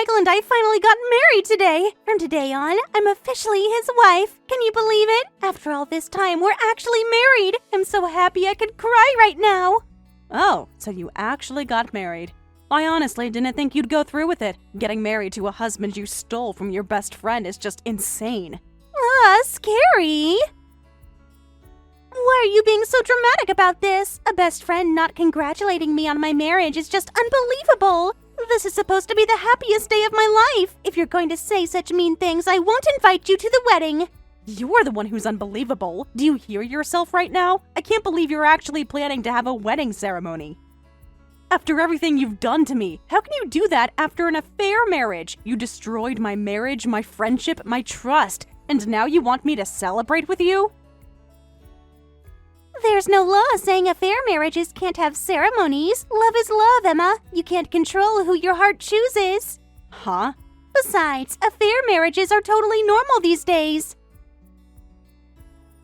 Michael and I finally got married today. From today on, I'm officially his wife. Can you believe it? After all this time, we're actually married. I'm so happy I could cry right now. Oh, so you actually got married. I honestly didn't think you'd go through with it. Getting married to a husband you stole from your best friend is just insane. Scary. Why are you being so dramatic about this? A best friend not congratulating me on my marriage is just unbelievable. This is supposed to be the happiest day of my life. If you're going to say such mean things, I won't invite you to the wedding. You're the one who's unbelievable. Do you hear yourself right now? I can't believe you're actually planning to have a wedding ceremony. After everything you've done to me, how can you do that after an affair marriage? You destroyed my marriage, my friendship, my trust, and now you want me to celebrate with you? There's no law saying affair marriages can't have ceremonies. Love is love, Emma. You can't control who your heart chooses. Huh? Besides, affair marriages are totally normal these days.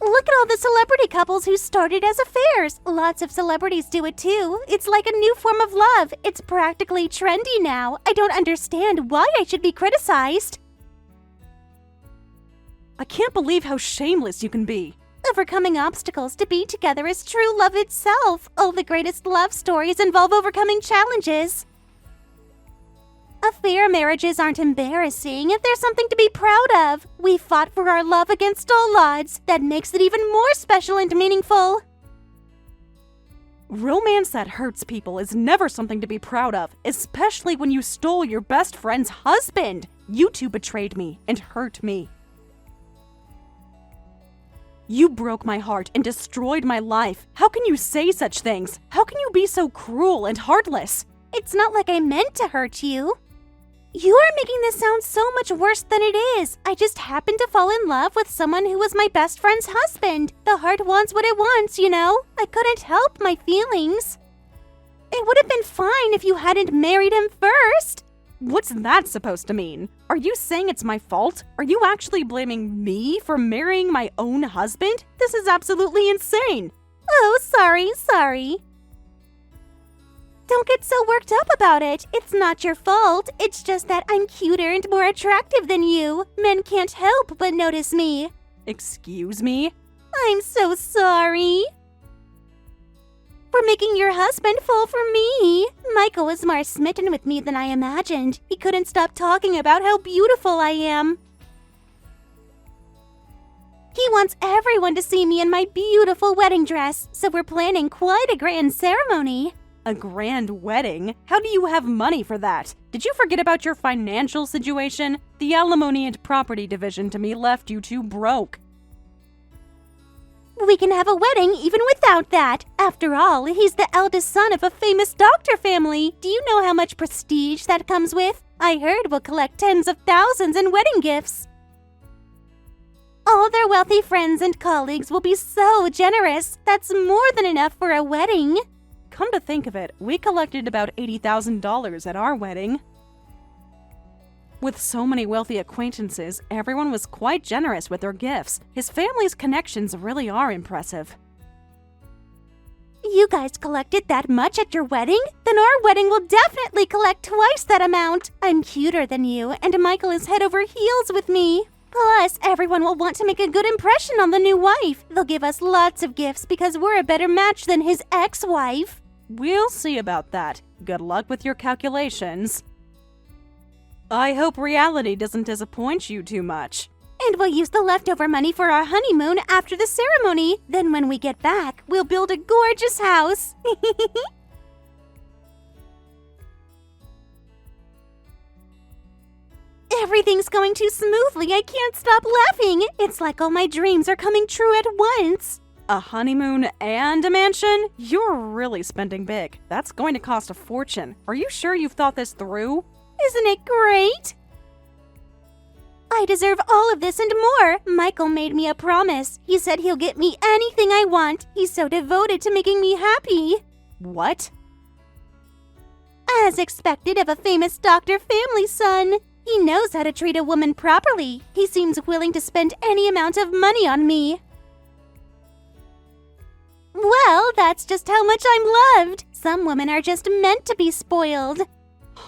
Look at all the celebrity couples who started as affairs. Lots of celebrities do it too. It's like a new form of love. It's practically trendy now. I don't understand why I should be criticized. I can't believe how shameless you can be. Overcoming obstacles to be together is true love itself. All the greatest love stories involve overcoming challenges. Affair marriages aren't embarrassing. They're something to be proud of. We fought for our love against all odds. That makes it even more special and meaningful. Romance that hurts people is never something to be proud of, especially when you stole your best friend's husband. You two betrayed me and hurt me. You broke my heart and destroyed my life. How can you say such things? How can you be so cruel and heartless? It's not like I meant to hurt you. You are making this sound so much worse than it is. I just happened to fall in love with someone who was my best friend's husband. The heart wants what it wants, you know? I couldn't help my feelings. It would have been fine if you hadn't married him first. What's that supposed to mean? Are you saying it's my fault? Are you actually blaming me for marrying my own husband? This is absolutely insane. Oh, sorry. Don't get so worked up about it. It's not your fault. It's just that I'm cuter and more attractive than you. Men can't help but notice me. Excuse me? I'm so sorry. For making your husband fall for me. Michael was more smitten with me than I imagined. He couldn't stop talking about how beautiful I am. He wants everyone to see me in my beautiful wedding dress, so we're planning quite a grand ceremony. A grand wedding? How do you have money for that? Did you forget about your financial situation? The alimony and property division to me left you too broke. We can have a wedding even without that. After all, he's the eldest son of a famous doctor family. Do you know how much prestige that comes with? I heard we'll collect tens of thousands in wedding gifts. All their wealthy friends and colleagues will be so generous. That's more than enough for a wedding. Come to think of it, we collected about $80,000 at our wedding. With so many wealthy acquaintances, everyone was quite generous with their gifts. His family's connections really are impressive. You guys collected that much at your wedding? Then our wedding will definitely collect twice that amount. I'm cuter than you, and Michael is head over heels with me. Plus, everyone will want to make a good impression on the new wife. They'll give us lots of gifts because we're a better match than his ex-wife. We'll see about that. Good luck with your calculations. I hope reality doesn't disappoint you too much. And we'll use the leftover money for our honeymoon after the ceremony. Then when we get back, we'll build a gorgeous house. Everything's going too smoothly. I can't stop laughing. It's like all my dreams are coming true at once. A honeymoon and a mansion? You're really spending big. That's going to cost a fortune. Are you sure you've thought this through? Isn't it great? I deserve all of this and more. Michael made me a promise. He said he'll get me anything I want. He's so devoted to making me happy. What? As expected of a famous doctor family son. He knows how to treat a woman properly. He seems willing to spend any amount of money on me. Well, that's just how much I'm loved. Some women are just meant to be spoiled.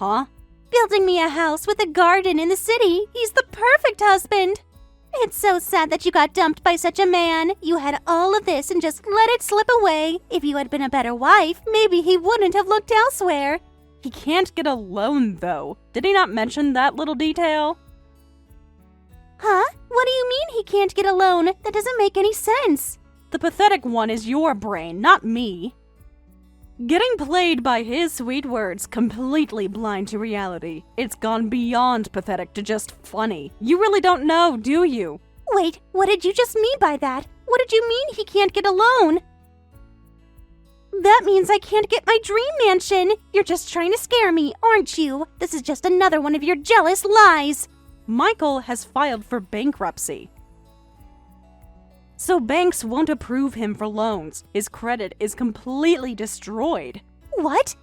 Huh? Building me a house with a garden in the city. He's the perfect husband. It's so sad that you got dumped by such a man. You had all of this and just let it slip away. If you had been a better wife, maybe he wouldn't have looked elsewhere. He can't get a loan, though. Did he not mention that little detail? Huh? What do you mean he can't get a loan? That doesn't make any sense. The pathetic one is your brain, not me. Getting played by his sweet words, completely blind to reality. It's gone beyond pathetic to just funny. You really don't know, do you? Wait, what did you just mean by that? What did you mean he can't get a loan? That means I can't get my dream mansion. You're just trying to scare me, aren't you? This is just another one of your jealous lies. Michael has filed for bankruptcy. So banks won't approve him for loans. His credit is completely destroyed. What?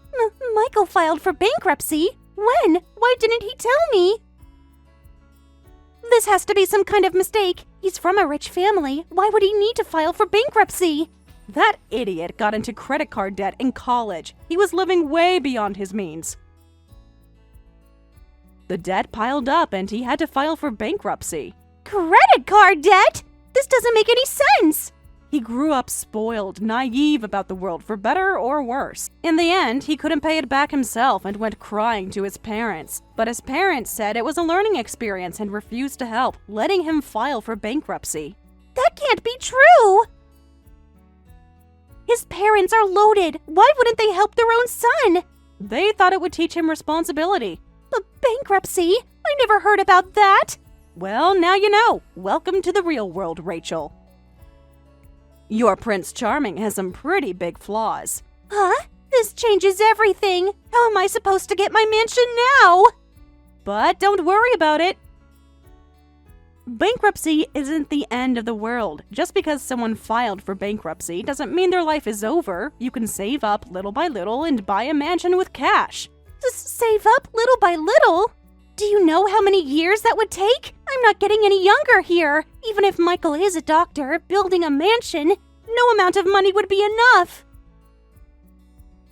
Michael filed for bankruptcy? When? Why didn't he tell me? This has to be some kind of mistake. He's from a rich family. Why would he need to file for bankruptcy? That idiot got into credit card debt in college. He was living way beyond his means. The debt piled up and he had to file for bankruptcy. Credit card debt? This doesn't make any sense! He grew up spoiled, naive about the world, for better or worse. In the end, he couldn't pay it back himself and went crying to his parents. But his parents said it was a learning experience and refused to help, letting him file for bankruptcy. That can't be true! His parents are loaded. Why wouldn't they help their own son? They thought it would teach him responsibility. But bankruptcy? I never heard about that. Well, now you know. Welcome to the real world, Rachel. Your Prince Charming has some pretty big flaws. Huh? This changes everything. How am I supposed to get my mansion now? But don't worry about it. Bankruptcy isn't the end of the world. Just because someone filed for bankruptcy doesn't mean their life is over. You can save up little by little and buy a mansion with cash. Just save up little by little? Do you know how many years that would take? I'm not getting any younger here. Even if Michael is a doctor, building a mansion, no amount of money would be enough.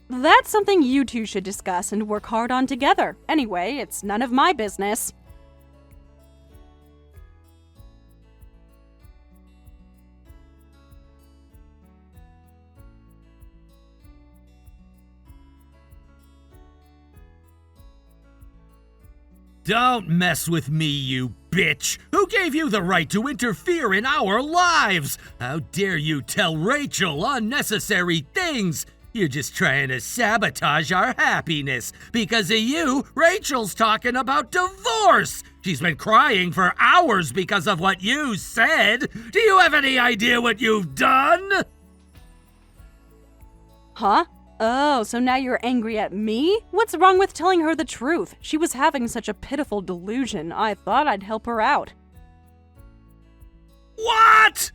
That's something you two should discuss and work hard on together. Anyway, it's none of my business. Don't mess with me, you bitch! Who gave you the right to interfere in our lives? How dare you tell Rachel unnecessary things? You're just trying to sabotage our happiness. Because of you, Rachel's talking about divorce! She's been crying for hours because of what you said! Do you have any idea what you've done? Huh? Oh, so now you're angry at me? What's wrong with telling her the truth? She was having such a pitiful delusion. I thought I'd help her out. What?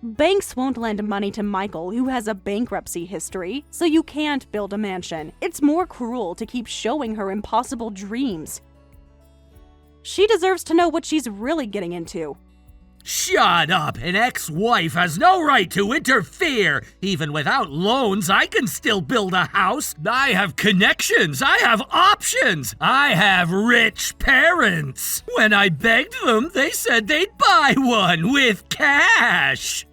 Banks won't lend money to Michael, who has a bankruptcy history, so you can't build a mansion. It's more cruel to keep showing her impossible dreams. She deserves to know what she's really getting into. Shut up! An ex-wife has no right to interfere! Even without loans, I can still build a house! I have connections! I have options! I have rich parents! When I begged them, they said they'd buy one with cash!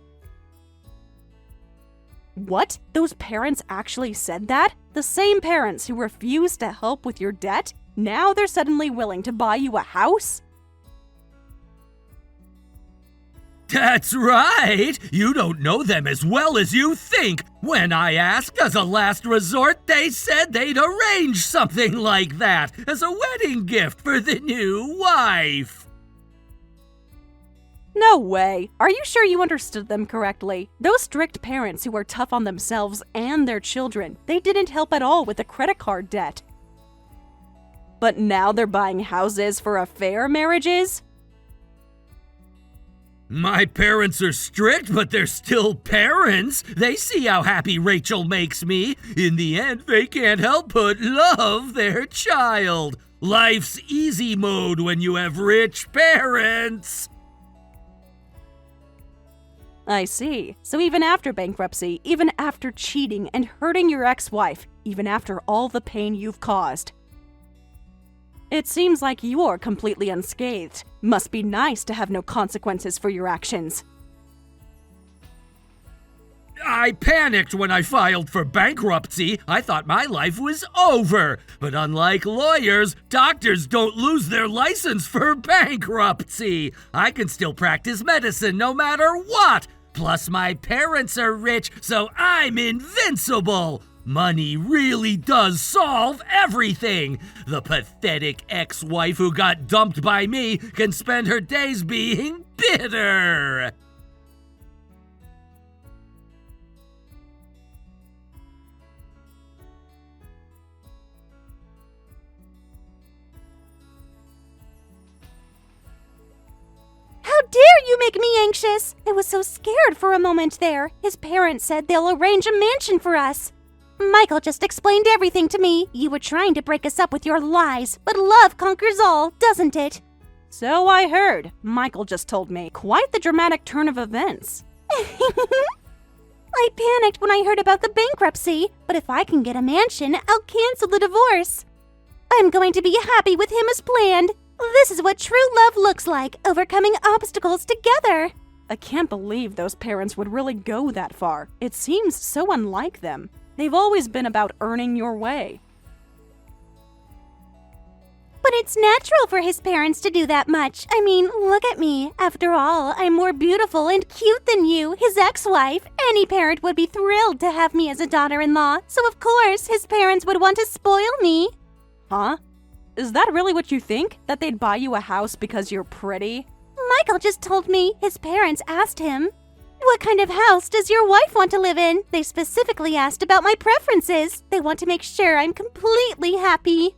What? Those parents actually said that? The same parents who refused to help with your debt? Now they're suddenly willing to buy you a house? That's right! You don't know them as well as you think! When I asked as a last resort, they said they'd arrange something like that as a wedding gift for the new wife! No way! Are you sure you understood them correctly? Those strict parents who are tough on themselves and their children, they didn't help at all with the credit card debt. But now they're buying houses for affair marriages? My parents are strict, but they're still parents. They see how happy Rachel makes me. In the end, they can't help but love their child. Life's easy mode when you have rich parents. I see. So even after bankruptcy, even after cheating and hurting your ex-wife, even after all the pain you've caused. It seems like you're completely unscathed. Must be nice to have no consequences for your actions. I panicked when I filed for bankruptcy. I thought my life was over. But unlike lawyers, doctors don't lose their license for bankruptcy. I can still practice medicine no matter what. Plus, my parents are rich, so I'm invincible. Money really does solve everything. The pathetic ex-wife who got dumped by me can spend her days being bitter. How dare you make me anxious? I was so scared for a moment there. His parents said they'll arrange a mansion for us. Michael just explained everything to me. You were trying to break us up with your lies, but love conquers all, doesn't it? So I heard. Michael just told me. Quite the dramatic turn of events. I panicked when I heard about the bankruptcy, but if I can get a mansion, I'll cancel the divorce. I'm going to be happy with him as planned. This is what true love looks like, overcoming obstacles together. I can't believe those parents would really go that far. It seems so unlike them. They've always been about earning your way. But it's natural for his parents to do that much. I mean, look at me. After all, I'm more beautiful and cute than you, his ex-wife. Any parent would be thrilled to have me as a daughter-in-law, so of course his parents would want to spoil me. Huh? Is that really what you think? That they'd buy you a house because you're pretty? Michael just told me. His parents asked him, "What kind of house does your wife want to live in?" They specifically asked about my preferences. They want to make sure I'm completely happy.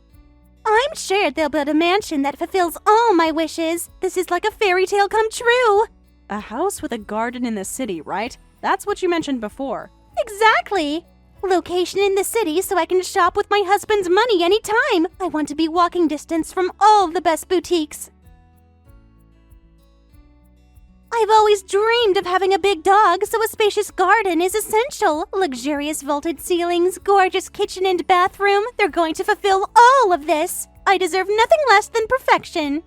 I'm sure they'll build a mansion that fulfills all my wishes. This is like a fairy tale come true. A house with a garden in the city, right? That's what you mentioned before. Exactly. Location in the city so I can shop with my husband's money anytime. I want to be walking distance from all the best boutiques. I've always dreamed of having a big dog, so a spacious garden is essential. Luxurious vaulted ceilings, gorgeous kitchen and bathroom. They're going to fulfill all of this. I deserve nothing less than perfection.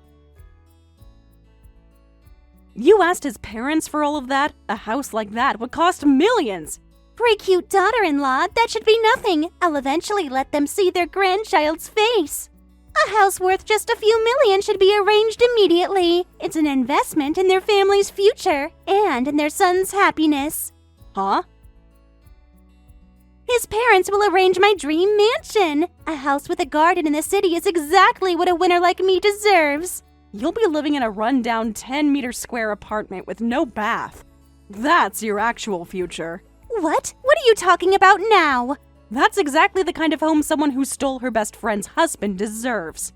You asked his parents for all of that? A house like that would cost millions. For a cute daughter-in-law, that should be nothing. I'll eventually let them see their grandchild's face. A house worth just a few million should be arranged immediately. It's an investment in their family's future and in their son's happiness. Huh? His parents will arrange my dream mansion. A house with a garden in the city is exactly what a winner like me deserves. You'll be living in a rundown 10-meter square apartment with no bath. That's your actual future. What? What are you talking about now? That's exactly the kind of home someone who stole her best friend's husband deserves.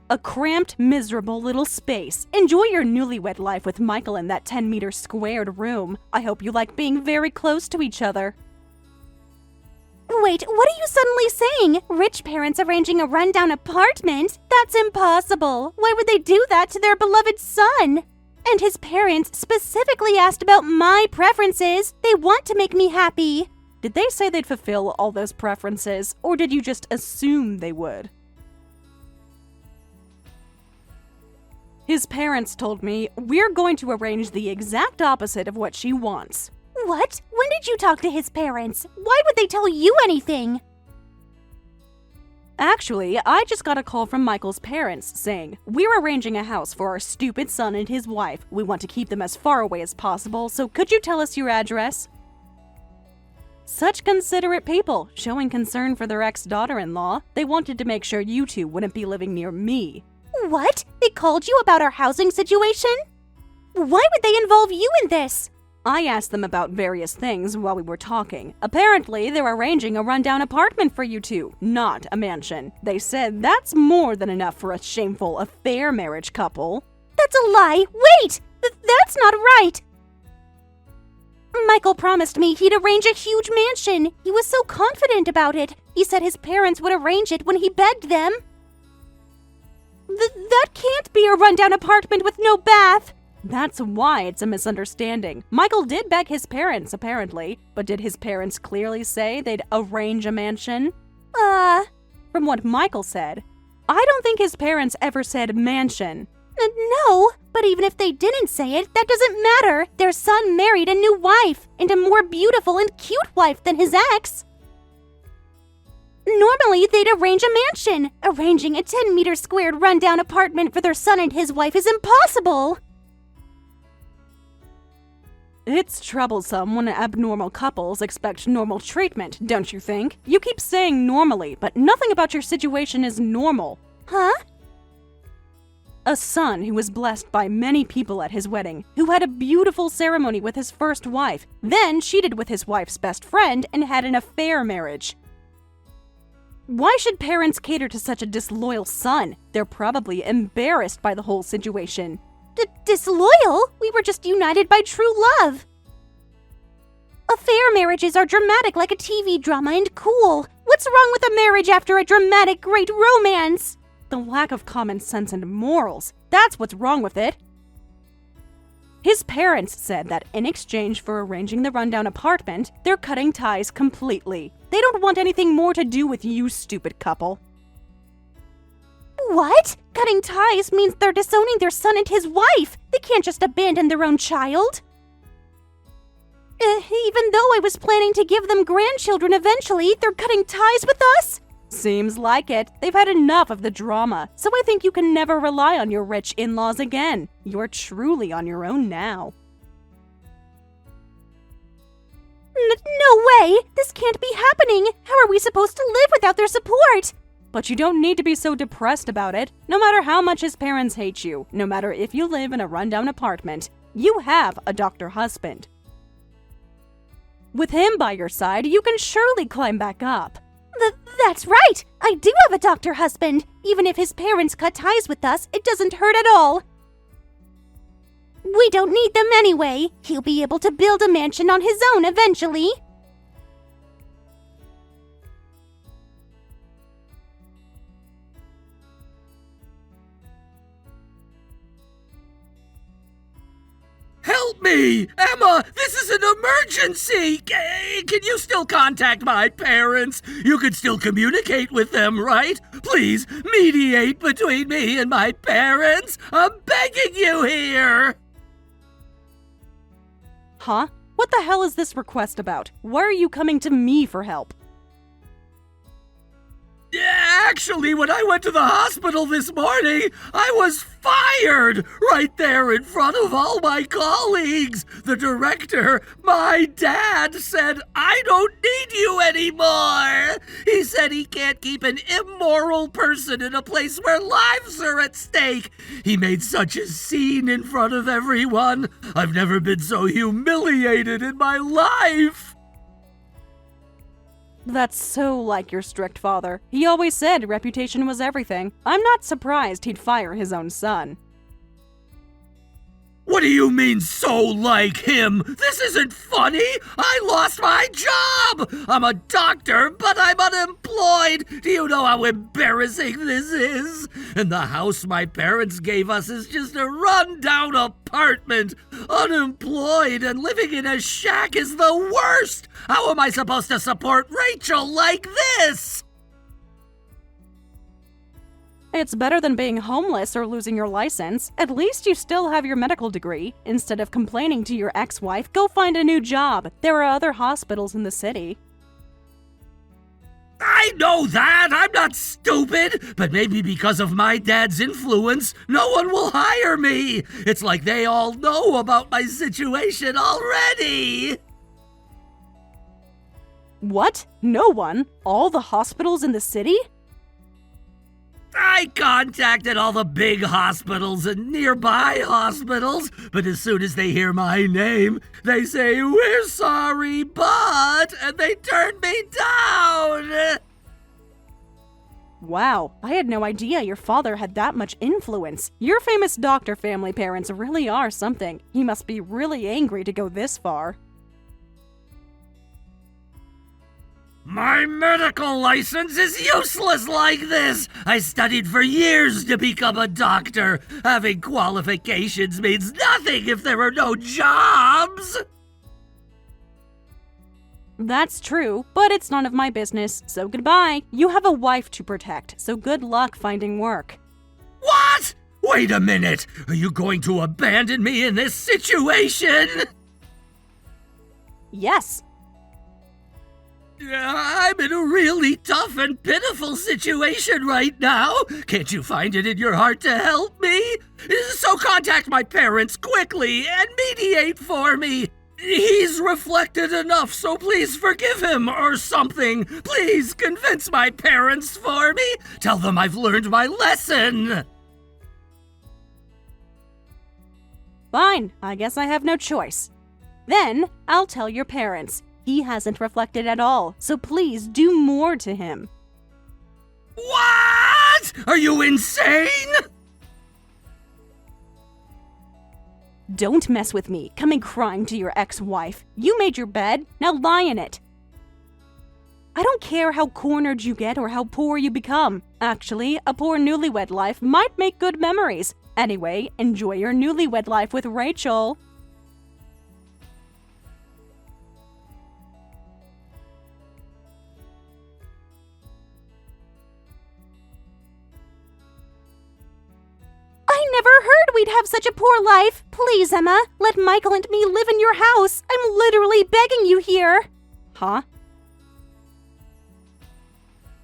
A cramped, miserable little space. Enjoy your newlywed life with Michael in that 10-meter squared room. I hope you like being very close to each other. Wait, what are you suddenly saying? Rich parents arranging a rundown apartment? That's impossible. Why would they do that to their beloved son? And his parents specifically asked about my preferences. They want to make me happy. Did they say they'd fulfill all those preferences, or did you just assume they would? His parents told me, we're going to arrange the exact opposite of what she wants. What? When did you talk to his parents? Why would they tell you anything? Actually, I just got a call from Michael's parents saying, we're arranging a house for our stupid son and his wife. We want to keep them as far away as possible, so could you tell us your address? Such considerate people, showing concern for their ex-daughter-in-law. They wanted to make sure you two wouldn't be living near me. What? They called you about our housing situation? Why would they involve you in this? I asked them about various things while we were talking. Apparently, they're arranging a rundown apartment for you two, not a mansion. They said that's more than enough for a shameful affair marriage couple. That's a lie! Wait! That's not right! Michael promised me he'd arrange a huge mansion. He was so confident about it. He said his parents would arrange it when he begged them. That can't be a rundown apartment with no bath. That's why it's a misunderstanding. Michael did beg his parents, apparently, but did his parents clearly say they'd arrange a mansion? From what Michael said, I don't think his parents ever said mansion. No, but even if they didn't say it, that doesn't matter. Their son married a new wife, and a more beautiful and cute wife than his ex. Normally, they'd arrange a mansion. Arranging a 10-meter squared rundown apartment for their son and his wife is impossible. It's troublesome when abnormal couples expect normal treatment, don't you think? You keep saying normally, but nothing about your situation is normal. Huh? A son who was blessed by many people at his wedding, who had a beautiful ceremony with his first wife, then cheated with his wife's best friend and had an affair marriage. Why should parents cater to such a disloyal son? They're probably embarrassed by the whole situation. Disloyal? We were just united by true love. Affair marriages are dramatic like a TV drama and cool. What's wrong with a marriage after a dramatic, great romance? The lack of common sense and morals. That's what's wrong with it. His parents said that in exchange for arranging the rundown apartment, they're cutting ties completely. They don't want anything more to do with you, stupid couple. What? Cutting ties means they're disowning their son and his wife. They can't just abandon their own child. Even though I was planning to give them grandchildren eventually, they're cutting ties with us? Seems like it. They've had enough of the drama, so I think you can never rely on your rich in-laws again. You're truly on your own now. No way! This can't be happening! How are we supposed to live without their support? But you don't need to be so depressed about it. No matter how much his parents hate you, no matter if you live in a rundown apartment, you have a doctor husband. With him by your side, you can surely climb back up. That's right! I do have a doctor husband! Even if his parents cut ties with us, it doesn't hurt at all. We don't need them anyway. He'll be able to build a mansion on his own eventually. Help me! Emma, this is an emergency! Can you still contact my parents? You can still communicate with them, right? Please, mediate between me and my parents! I'm begging you here! Huh? What the hell is this request about? Why are you coming to me for help? Actually, when I went to the hospital this morning, I was fired right there in front of all my colleagues. The director, my dad, said, "I don't need you anymore." He said he can't keep an immoral person in a place where lives are at stake. He made such a scene in front of everyone. I've never been so humiliated in my life. That's so like your strict father. He always said reputation was everything. I'm not surprised he'd fire his own son. What do you mean, so like him? This isn't funny! I lost my job! I'm a doctor, but I'm unemployed! Do you know how embarrassing this is? And the house my parents gave us is just a run-down apartment! Unemployed and living in a shack is the worst! How am I supposed to support Rachel like this? It's better than being homeless or losing your license. At least you still have your medical degree. Instead of complaining to your ex-wife, go find a new job. There are other hospitals in the city. I know that! I'm not stupid! But maybe because of my dad's influence, no one will hire me! It's like they all know about my situation already! What? No one? All the hospitals in the city? I contacted all the big hospitals and nearby hospitals, but as soon as they hear my name, they say, "We're sorry, but," and they turn me down. Wow, I had no idea your father had that much influence. Your famous doctor family parents really are something. He must be really angry to go this far. My medical license is useless like this! I studied for years to become a doctor. Having qualifications means nothing if there are no jobs! That's true, but it's none of my business, so goodbye. You have a wife to protect, so good luck finding work. What? Wait a minute! Are you going to abandon me in this situation? Yes. I'm in a really tough and pitiful situation right now. Can't you find it in your heart to help me? So contact my parents quickly and mediate for me. He's reflected enough, so please forgive him or something. Please convince my parents for me. Tell them I've learned my lesson. Fine, I guess I have no choice. Then, I'll tell your parents. He hasn't reflected at all, so please do more to him. What? Are you insane? Don't mess with me, coming crying to your ex-wife. You made your bed, now lie in it. I don't care how cornered you get or how poor you become. Actually, a poor newlywed life might make good memories. Anyway, enjoy your newlywed life with Rachel. I never heard we'd have such a poor life. Please, Emma, let Michael and me live in your house. I'm literally begging you here. Huh?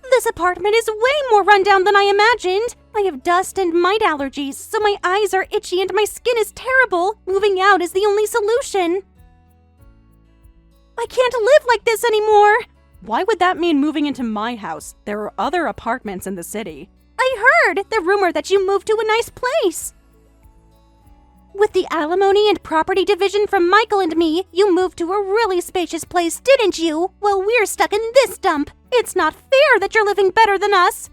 This apartment is way more rundown than I imagined. I have dust and mite allergies, so my eyes are itchy and my skin is terrible. Moving out is the only solution. I can't live like this anymore. Why would that mean moving into my house? There are other apartments in the city. I heard the rumor that you moved to a nice place. With the alimony and property division from Michael and me, you moved to a really spacious place, didn't you? Well, we're stuck in this dump. It's not fair that you're living better than us.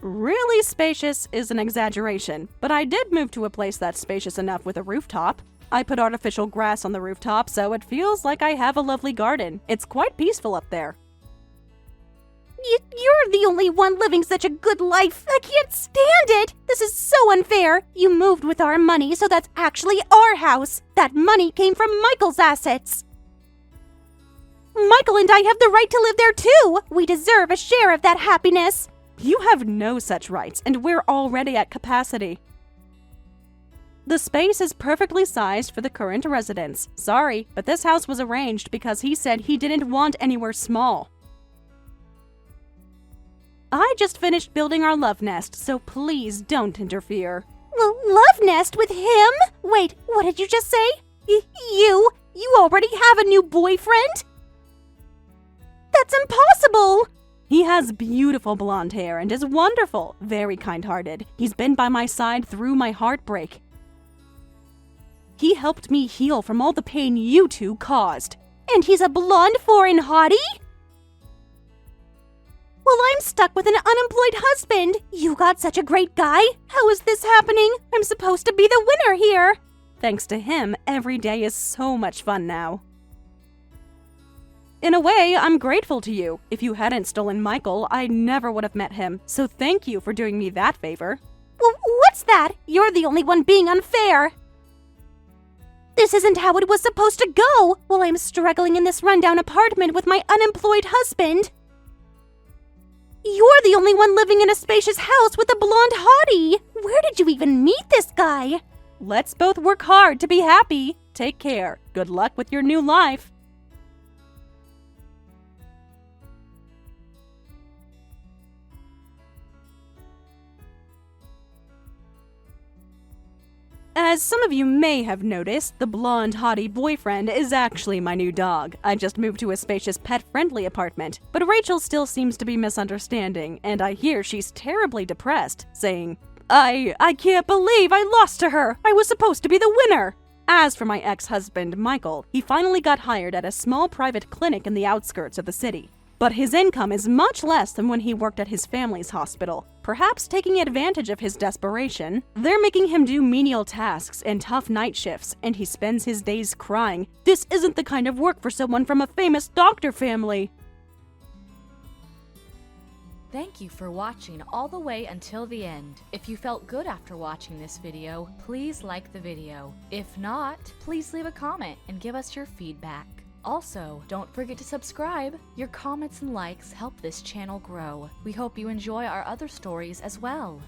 Really spacious is an exaggeration, but I did move to a place that's spacious enough with a rooftop. I put artificial grass on the rooftop, so it feels like I have a lovely garden. It's quite peaceful up there. You're the only one living such a good life. I can't stand it. This is so unfair. You moved with our money, so that's actually our house. That money came from Michael's assets. Michael and I have the right to live there too. We deserve a share of that happiness. You have no such rights, and we're already at capacity. The space is perfectly sized for the current residents. Sorry, but this house was arranged because he said he didn't want anywhere small. I just finished building our love nest, so please don't interfere. Love nest with him? Wait, what did you just say? You already have a new boyfriend? That's impossible! He has beautiful blonde hair and is wonderful, very kind-hearted. He's been by my side through my heartbreak. He helped me heal from all the pain you two caused. And he's a blonde foreign hottie? Well, I'm stuck with an unemployed husband. You got such a great guy. How is this happening? I'm supposed to be the winner here. Thanks to him, every day is so much fun now. In a way, I'm grateful to you. If you hadn't stolen Michael, I never would have met him, so thank you for doing me that favor. What's that? You're the only one being unfair. This isn't how it was supposed to go. While I'm struggling in this rundown apartment with my unemployed husband. You're the only one living in a spacious house with a blonde hottie. Where did you even meet this guy? Let's both work hard to be happy. Take care. Good luck with your new life. As some of you may have noticed, the blonde hottie boyfriend is actually my new dog. I just moved to a spacious pet-friendly apartment, but Rachel still seems to be misunderstanding, and I hear she's terribly depressed, saying, I can't believe I lost to her! I was supposed to be the winner! As for my ex-husband, Michael, he finally got hired at a small private clinic in the outskirts of the city. But his income is much less than when he worked at his family's hospital. perhaps taking advantage of his desperation. They're making him do menial tasks and tough night shifts, and he spends his days crying. This isn't the kind of work for someone from a famous doctor family. Thank you for watching all the way until the end. If you felt good after watching this video, please like the video. If not, please leave a comment and give us your feedback. Also, don't forget to subscribe. Your comments and likes help this channel grow. We hope you enjoy our other stories as well.